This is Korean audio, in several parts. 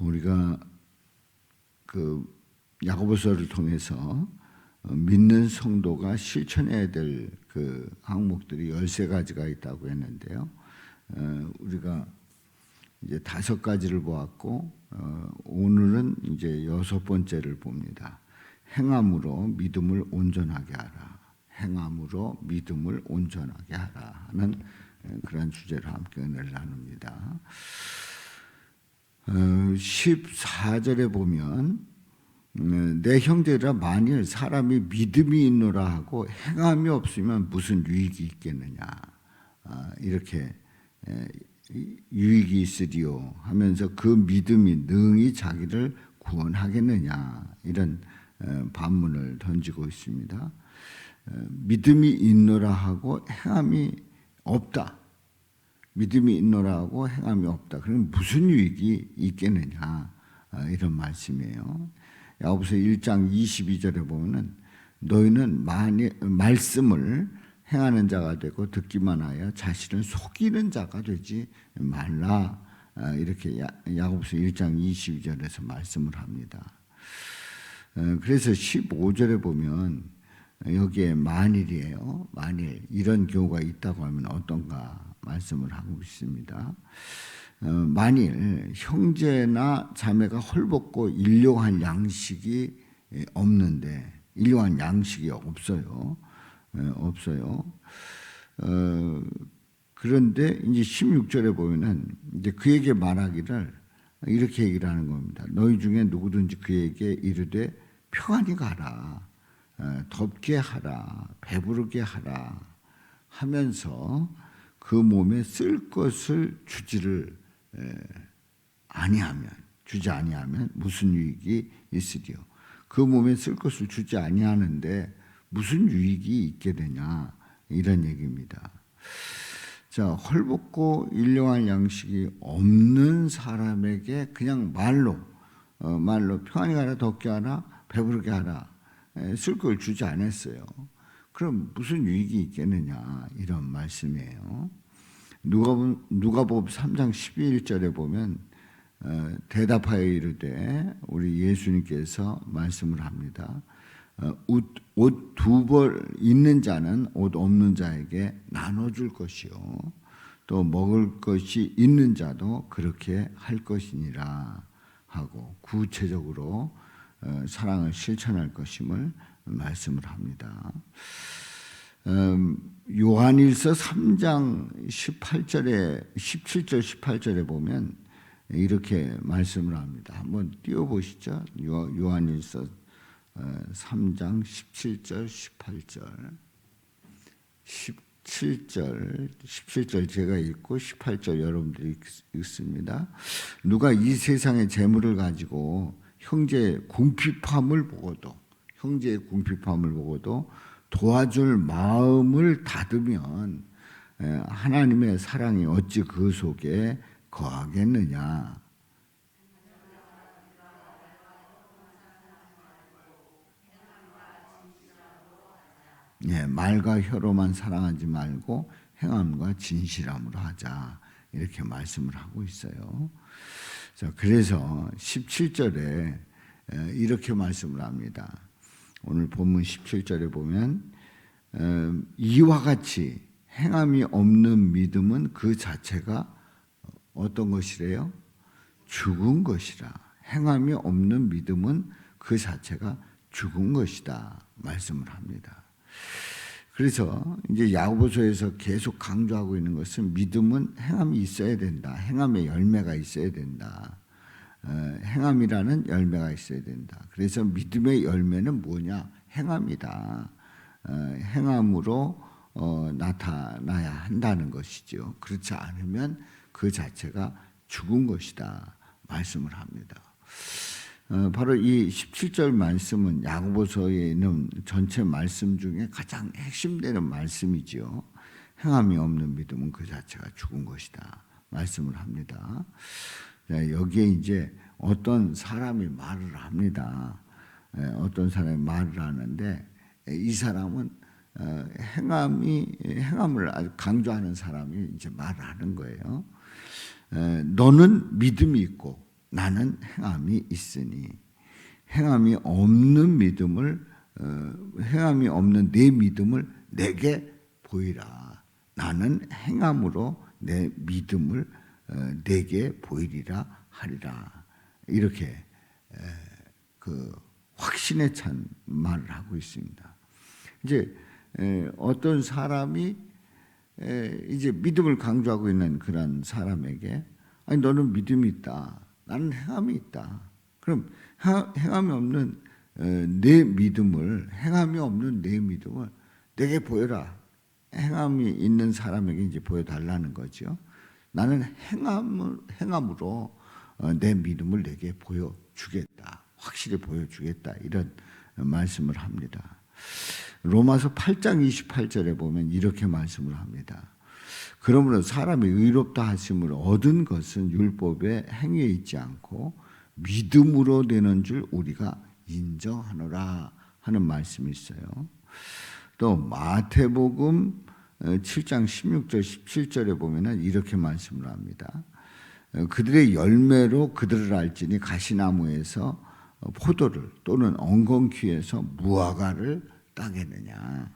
우리가 그 야고보서를 통해서 믿는 성도가 실천해야 될 그 항목들이 13가지가 있다고 했는데요. 우리가 이제 5가지를 보았고 오늘은 이제 6번째를 봅니다. 행함으로 믿음을 온전하게 하라. 행함으로 믿음을 온전하게 하라 하는 그런 주제로 함께 은혜를 나눕니다. 14절에 보면 내 형제라 만일 사람이 믿음이 있노라 하고 행함이 없으면 무슨 유익이 있겠느냐, 이렇게 유익이 있으리요 하면서 그 믿음이 능히 자기를 구원하겠느냐, 이런 반문을 던지고 있습니다. 믿음이 있노라 하고 행함이 없다. 믿음이 있노라 하고 행함이 없다. 그럼 무슨 유익이 있겠느냐, 이런 말씀이에요. 야고보서 1장 22절에 보면은 너희는 말씀을 행하는 자가 되고 듣기만 하여 자신을 속이는 자가 되지 말라, 이렇게 야고보서 1장 22절에서 말씀을 합니다. 그래서 15절에 보면 여기에 만일이에요. 만일 이런 경우가 있다고 하면 어떤가 말씀을 하고 있습니다. 만일 형제나 자매가 헐벗고 일용할 양식이 없는데, 일용할 양식이 없어요. 그런데 이제 16절에 보면은 이제 그에게 말하기를 이렇게 얘기를 하는 겁니다. 너희 중에 누구든지 그에게 이르되 평안히 가라, 덥게 하라, 배부르게 하라 하면서 그 몸에 쓸 것을 주지 아니하면 무슨 유익이 있으리요. 그 몸에 쓸 것을 주지 아니하는데 무슨 유익이 있게 되냐, 이런 얘기입니다. 자, 헐벗고 일용할 양식이 없는 사람에게 그냥 말로 평안히 가라, 덥게 하라, 배부르게 하라, 쓸 걸 주지 않았어요. 그럼 무슨 유익이 있겠느냐, 이런 말씀이에요. 누가복음 3장 11절에 보면 대답하여 이르되, 우리 예수님께서 말씀을 합니다. 옷 2벌 있는 자는 옷 없는 자에게 나눠줄 것이요, 또 먹을 것이 있는 자도 그렇게 할 것이니라 하고 구체적으로 사랑을 실천할 것임을 말씀을 합니다. 요한일서 3장 17절 18절에 보면 이렇게 말씀을 합니다. 한번 띄워보시죠. 요한일서 3장 17절 18절 17절 제가 읽고 18절 여러분들이 읽습니다. 누가 이 세상의 재물을 가지고 형제의 궁핍함을 보고도 도와줄 마음을 닫으면 하나님의 사랑이 어찌 그 속에 거하겠느냐. 말과 혀로만 사랑하지 말고 행함과 진실함으로 하자, 이렇게 말씀을 하고 있어요. 자, 그래서 17절에 이렇게 말씀을 합니다. 오늘 본문 17절에 보면 이와 같이 행함이 없는 믿음은 그 자체가 어떤 것이래요? 죽은 것이라. 행함이 없는 믿음은 그 자체가 죽은 것이다 말씀을 합니다. 그래서 이제 야고보서에서 계속 강조하고 있는 것은 믿음은 행함이 있어야 된다. 행함의 열매가 있어야 된다. 행함이라는 열매가 있어야 된다. 그래서 믿음의 열매는 뭐냐? 행함이다. 행함으로 나타나야 한다는 것이죠. 그렇지 않으면 그 자체가 죽은 것이다 말씀을 합니다. 바로 이 17절 말씀은 야고보서에 있는 전체 말씀 중에 가장 핵심되는 말씀이지요. 행함이 없는 믿음은 그 자체가 죽은 것이다 말씀을 합니다. 여기에 이제 어떤 사람이 말을 합니다. 어떤 사람이 말을 하는데 이 사람은 행함을 아주 강조하는 사람이 이제 말을 하는 거예요. 너는 믿음이 있고 나는 행함이 있으니 행함이 없는 내 믿음을 내게 보이라. 나는 행함으로 내 믿음을 내게 보이리라 하리라. 이렇게 그 확신에 찬 말을 하고 있습니다. 이제 어떤 사람이 이제 믿음을 강조하고 있는 그런 사람에게 아니 너는 믿음이 있다. 나는 행함이 있다. 그럼 행함이 없는 내 믿음을 내게 보여라. 행함이 있는 사람에게 이제 보여달라는 거죠. 나는 행함으로 내 믿음을 내게 보여주겠다. 확실히 보여주겠다. 이런 말씀을 합니다. 로마서 8장 28절에 보면 이렇게 말씀을 합니다. 그러므로 사람이 의롭다 하심을 얻은 것은 율법의 행위에 있지 않고 믿음으로 되는 줄 우리가 인정하노라 하는 말씀이 있어요. 또 마태복음 7장 16절 17절에 보면 이렇게 말씀을 합니다. 그들의 열매로 그들을 알지니 가시나무에서 포도를 또는 엉겅퀴에서 무화과를 따겠느냐.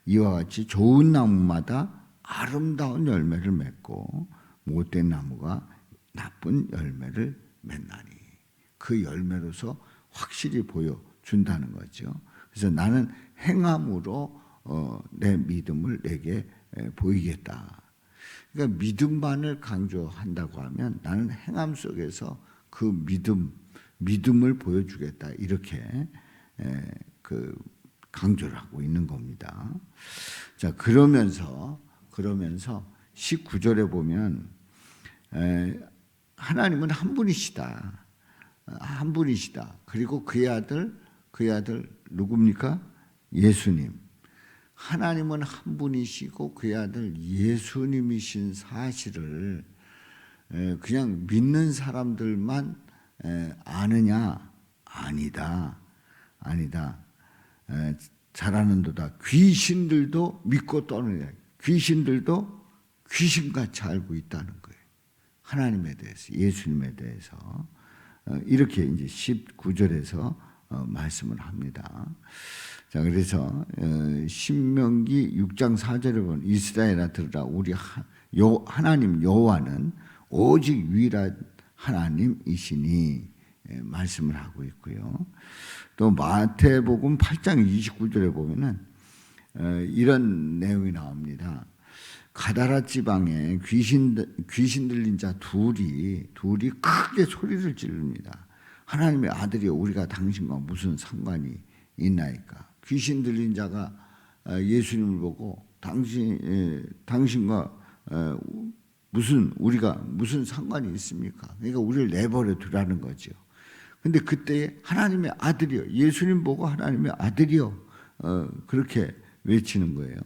이와 같이 좋은 나무마다 아름다운 열매를 맺고 못된 나무가 나쁜 열매를 맺나니. 그 열매로서 확실히 보여준다는 거죠. 그래서 나는 행함으로 내 믿음을 내게 보이겠다. 그러니까 믿음만을 강조한다고 하면 나는 행함 속에서 그 믿음을 보여주겠다. 이렇게 그 강조를 하고 있는 겁니다. 자, 그러면서 19절에 보면 하나님은 한 분이시다. 그리고 그의 아들 누굽니까? 예수님. 하나님은 한 분이시고 그의 아들 예수님이신 사실을 그냥 믿는 사람들만 아느냐? 아니다. 잘 아는도다. 귀신들도 믿고 떠느냐. 귀신들도 귀신같이 알고 있다는 거예요. 하나님에 대해서, 예수님에 대해서. 이렇게 이제 19절에서 말씀을 합니다. 자, 그래서 신명기 6장 4절에 보면 이스라엘아 들으라. 우리 하나님 여호와는 오직 유일한 하나님이시니 말씀을 하고 있고요. 또 마태복음 8장 29절에 보면은 이런 내용이 나옵니다. 가다라 지방에 귀신 들린 자 둘이 크게 소리를 지릅니다. 하나님의 아들이여 우리가 당신과 무슨 상관이 있나이까. 귀신 들린 자가 예수님을 보고 당신과 우리가 무슨 상관이 있습니까? 그러니까 우리를 내버려 두라는 거죠. 근데 그때 하나님의 아들이요. 예수님 보고 하나님의 아들이요. 그렇게 외치는 거예요.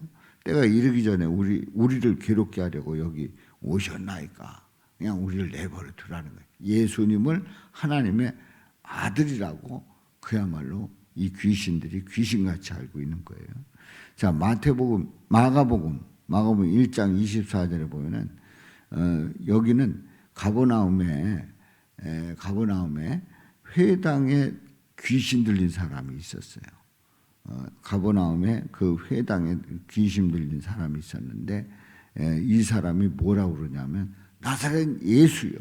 때가 이르기 전에 우리를 괴롭게 하려고 여기 오셨나이까. 그냥 우리를 내버려 두라는 거예요. 예수님을 하나님의 아들이라고 그야말로 이 귀신들이 귀신같이 알고 있는 거예요. 자, 마가복음 1장 24절에 보면은 여기는 가버나움에 회당에 귀신 들린 사람이 있었어요. 가버나움에 그 회당에 귀신 들린 사람이 있었는데 이 사람이 뭐라고 그러냐면 나사렛 예수요.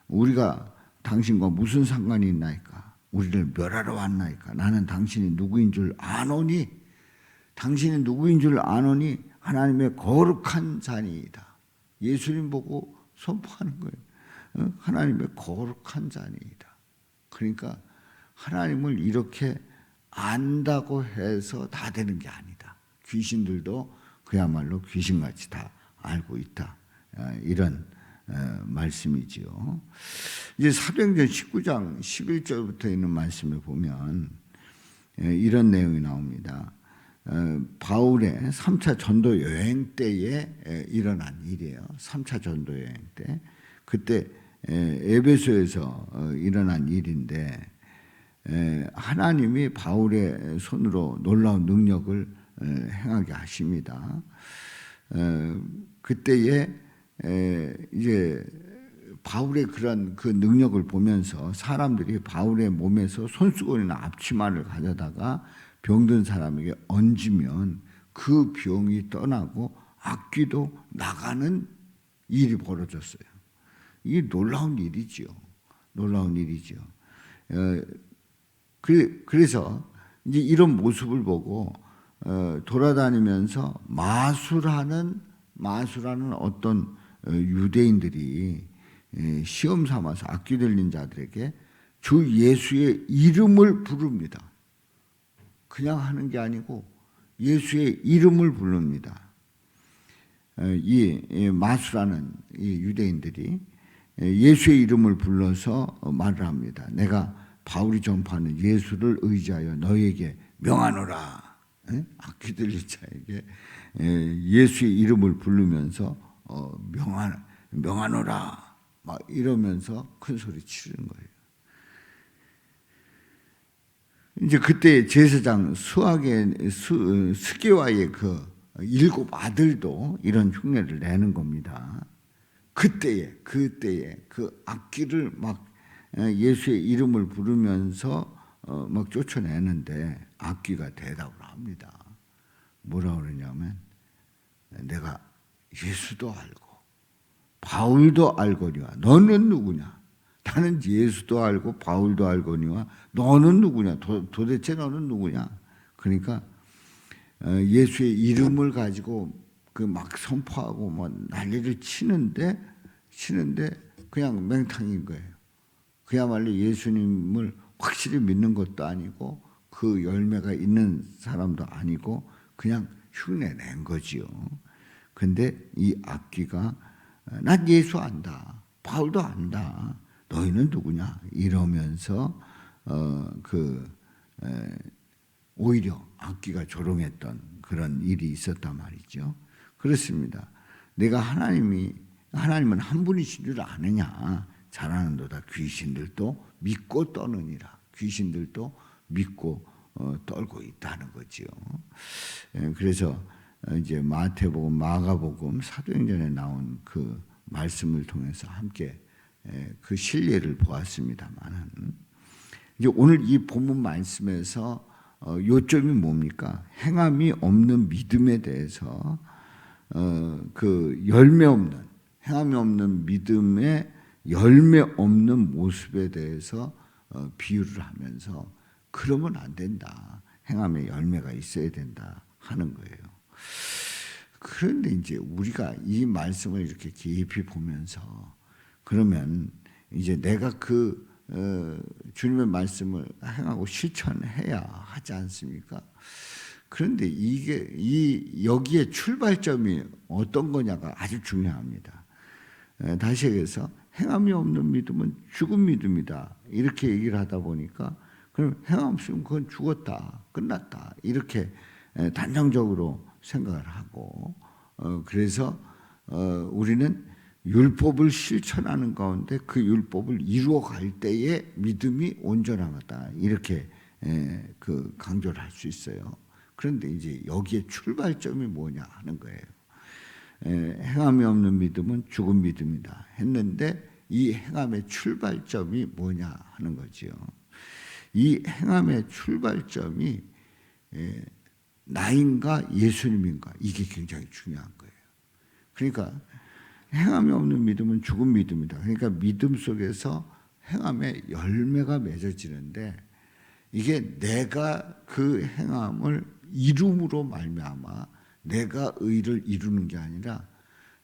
우리가 당신과 무슨 상관이 있나이까. 우리를 멸하러 왔나이까. 나는 당신이 누구인 줄 아노니 하나님의 거룩한 자니이다. 예수님 보고 선포하는 거예요. 하나님의 거룩한 자니이다. 그러니까 하나님을 이렇게 안다고 해서 다 되는 게 아니다. 귀신들도 그야말로 귀신같이 다 알고 있다. 이런 말씀이지요. 이제 사도행전 19장 11절부터 있는 말씀을 보면 이런 내용이 나옵니다. 바울의 3차 전도 여행 때에 일어난 일이에요. 3차 전도 여행 때. 그때 에베소에서 일어난 일인데 하나님이 바울의 손으로 놀라운 능력을 행하게 하십니다. 그때에 이제 바울의 그런 그 능력을 보면서 사람들이 바울의 몸에서 손수건이나 앞치마를 가져다가 병든 사람에게 얹으면 그 병이 떠나고 악귀도 나가는 일이 벌어졌어요. 이게 놀라운 일이죠. 놀라운 일이죠. 그래서 이제 이런 모습을 보고 돌아다니면서 마술하는 어떤 유대인들이 시험 삼아서 악귀 들린 자들에게 주 예수의 이름을 부릅니다. 그냥 하는 게 아니고 예수의 이름을 부릅니다. 이 마술하는 이 유대인들이 예수의 이름을 불러서 말을 합니다. 내가 바울이 전파하는 예수를 의지하여 너에게 명하노라. 악귀 들린 자에게 예수의 이름을 부르면서 명하노라 막 이러면서 큰 소리 치는 거예요. 이제 그때 제사장 스게와의 그 7 아들도 이런 흉내를 내는 겁니다. 그때에 그 악귀를 막 예수의 이름을 부르면서 막 쫓아내는데 악귀가 대답을 합니다. 뭐라 그러냐면 내가 예수도 알고 바울도 알거니와 너는 누구냐? 나는 예수도 알고 바울도 알거니와 너는 누구냐? 도대체 너는 누구냐? 그러니까 예수의 이름을 가지고 그 막 선포하고 뭐 난리를 치는데 그냥 맹탕인 거예요. 그야말로 예수님을 확실히 믿는 것도 아니고 그 열매가 있는 사람도 아니고 그냥 흉내 낸 거지요. 근데 이 악귀가 난 예수 안다. 바울도 안다. 너희는 누구냐? 이러면서 오히려 악귀가 조롱했던 그런 일이 있었단 말이죠. 그렇습니다. 내가 하나님은 한 분이신 줄 아느냐? 잘하는도다. 귀신들도 믿고 떠느니라. 귀신들도 믿고 떨고 있다는 거지요. 그래서 이제 마태복음, 마가복음, 사도행전에 나온 그 말씀을 통해서 함께 그 실례를 보았습니다만, 이제 오늘 이 본문 말씀에서 요점이 뭡니까? 행함이 없는 믿음에 대해서 그 행함이 없는 믿음의 열매 없는 모습에 대해서 비유를 하면서 그러면 안 된다. 행함의 열매가 있어야 된다 하는 거예요. 그런데 이제 우리가 이 말씀을 이렇게 깊이 보면서 그러면 이제 내가 그 주님의 말씀을 행하고 실천해야 하지 않습니까? 그런데 여기에 출발점이 어떤 거냐가 아주 중요합니다. 다시 얘기해서 행함이 없는 믿음은 죽은 믿음이다. 이렇게 얘기를 하다 보니까 그럼 행함 없으면 그건 죽었다. 끝났다. 이렇게 단정적으로 생각을 하고 그래서 우리는 율법을 실천하는 가운데 그 율법을 이루어갈 때에 믿음이 온전하다. 이렇게 강조를 할 수 있어요. 그런데 이제 여기에 출발점이 뭐냐 하는 거예요. 행함이 없는 믿음은 죽은 믿음이다 했는데 이 행함의 출발점이 뭐냐 하는 거지요. 이 행함의 출발점이 나인가 예수님인가 이게 굉장히 중요한 거예요. 그러니까 행함이 없는 믿음은 죽은 믿음이다. 그러니까 믿음 속에서 행함의 열매가 맺어지는데 이게 내가 그 행함을 이룸으로 말미암아 내가 의를 이루는 게 아니라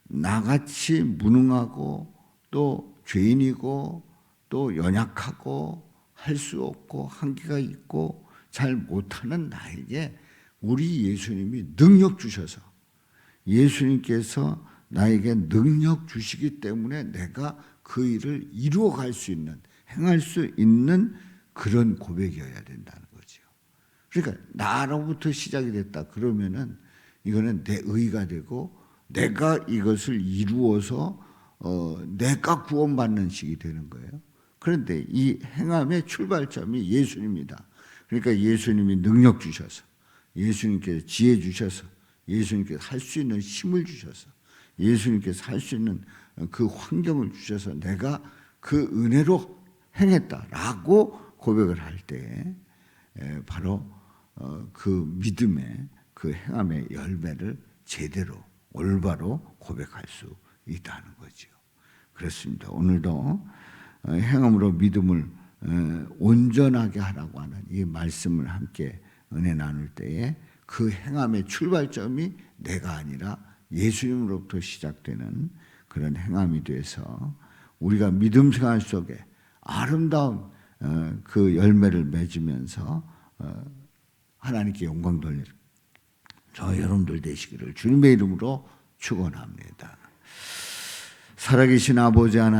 나같이 무능하고 또 죄인이고 또 연약하고 할 수 없고 한계가 있고 잘 못하는 나에게 우리 예수님이 능력 주셔서 예수님께서 나에게 능력 주시기 때문에 내가 그 일을 이루어갈 수 있는 행할 수 있는 그런 고백이어야 된다는 거죠. 그러니까 나로부터 시작이 됐다 그러면은 이거는 내 의가 되고 내가 이것을 이루어서 내가 구원받는 식이 되는 거예요. 그런데 이 행함의 출발점이 예수님이다. 그러니까 예수님이 능력 주셔서 예수님께서 지혜 주셔서 예수님께서 할 수 있는 힘을 주셔서 예수님께서 할 수 있는 그 환경을 주셔서 내가 그 은혜로 행했다라고 고백을 할 때 바로 그 믿음의 그 행함의 열매를 제대로 올바로 고백할 수 있다는 거죠. 그렇습니다. 오늘도 행함으로 믿음을 온전하게 하라고 하는 이 말씀을 함께 은혜 나눌 때에 그 행함의 출발점이 내가 아니라 예수님으로부터 시작되는 그런 행함이 돼서 우리가 믿음 생활 속에 아름다운 그 열매를 맺으면서 하나님께 영광 돌리는 저 여러분들 되시기를 주님의 이름으로 축원합니다. 살아계신 아버지 하나님,